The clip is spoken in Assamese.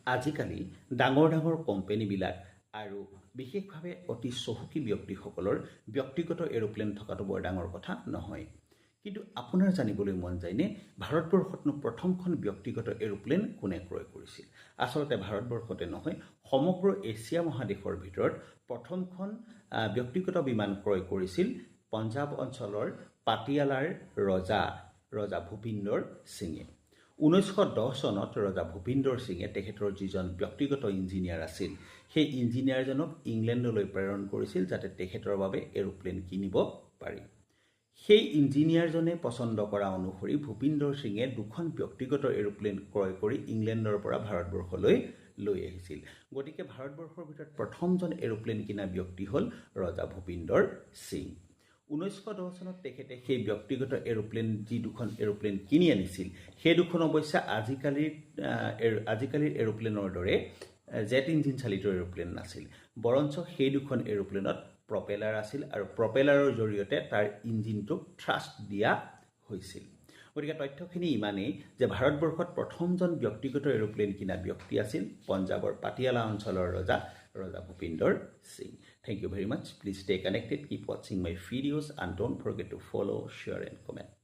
আজিকালি ডাঙৰ ডাঙৰ কোম্পানীবিলাক আৰু বিশেষভাৱে অতি চহকী ব্যক্তিসকলৰ ব্যক্তিগত এৰোপ্লেন থকাটো বৰ ডাঙৰ কথা নহয়। কিন্তু আপোনাৰ জানিবলৈ মন যায়নে ভাৰতবৰ্ষতনো প্ৰথমখন ব্যক্তিগত এৰোপ্লেন কোনে ক্ৰয় কৰিছিল? আচলতে ভাৰতবৰ্ষতে নহয়, সমগ্ৰ এছিয়া মহাদেশৰ ভিতৰত প্ৰথমখন ব্যক্তিগত বিমান ক্ৰয় কৰিছিল পঞ্জাৱ অঞ্চলৰ পাটিয়ালাৰ ৰজা ভূপিন্দৰ সিঙে। 1910 চনত ৰজা ভূপিন্দৰ সিঙে তেখেতৰ যিজন ব্যক্তিগত ইঞ্জিনিয়াৰ আছিল, সেই ইঞ্জিনিয়াৰজনক ইংলেণ্ডলৈ প্ৰেৰণ কৰিছিল যাতে তেখেতৰ বাবে এৰোপ্লেন কিনিব পাৰি। সেই ইঞ্জিনিয়াৰজনে পচন্দ কৰা অনুসৰি ভূপিন্দৰ সিঙে দুখন ব্যক্তিগত এৰোপ্লেন ক্ৰয় কৰি ইংলেণ্ডৰ পৰা ভাৰতবৰ্ষলৈ লৈ আহিছিল। গতিকে ভাৰতবৰ্ষৰ ভিতৰত প্ৰথমজন এৰোপ্লেন কিনা ব্যক্তি হ'ল ৰজা ভূপিন্দৰ সিং। 1910 চনত তেখেতে সেই ব্যক্তিগত এৰোপ্লেন যি দুখন এৰোপ্লেন কিনি আনিছিল, সেই দুখন অৱশ্যে আজিকালিৰ এৰোপ্লেনৰ দৰে জেট ইঞ্জিন চালিত এৰোপ্লেন নাছিল, বৰঞ্চ সেই দুখন এৰোপ্লেনত প্ৰপেলাৰ আছিল আৰু প্ৰপেলাৰৰ জৰিয়তে তাৰ ইঞ্জিনটোক থ্ৰাষ্ট দিয়া হৈছিল। গতিকে তথ্যখিনি ইমানেই যে ভাৰতবৰ্ষত প্ৰথমজন ব্যক্তিগত এৰোপ্লেন কিনা ব্যক্তি আছিল পঞ্জাৱৰ পাটিয়ালা অঞ্চলৰ ৰজা Bhupinder Singh. Thank you very much. Please stay connected, keep watching my videos and don't forget to follow, share and comment.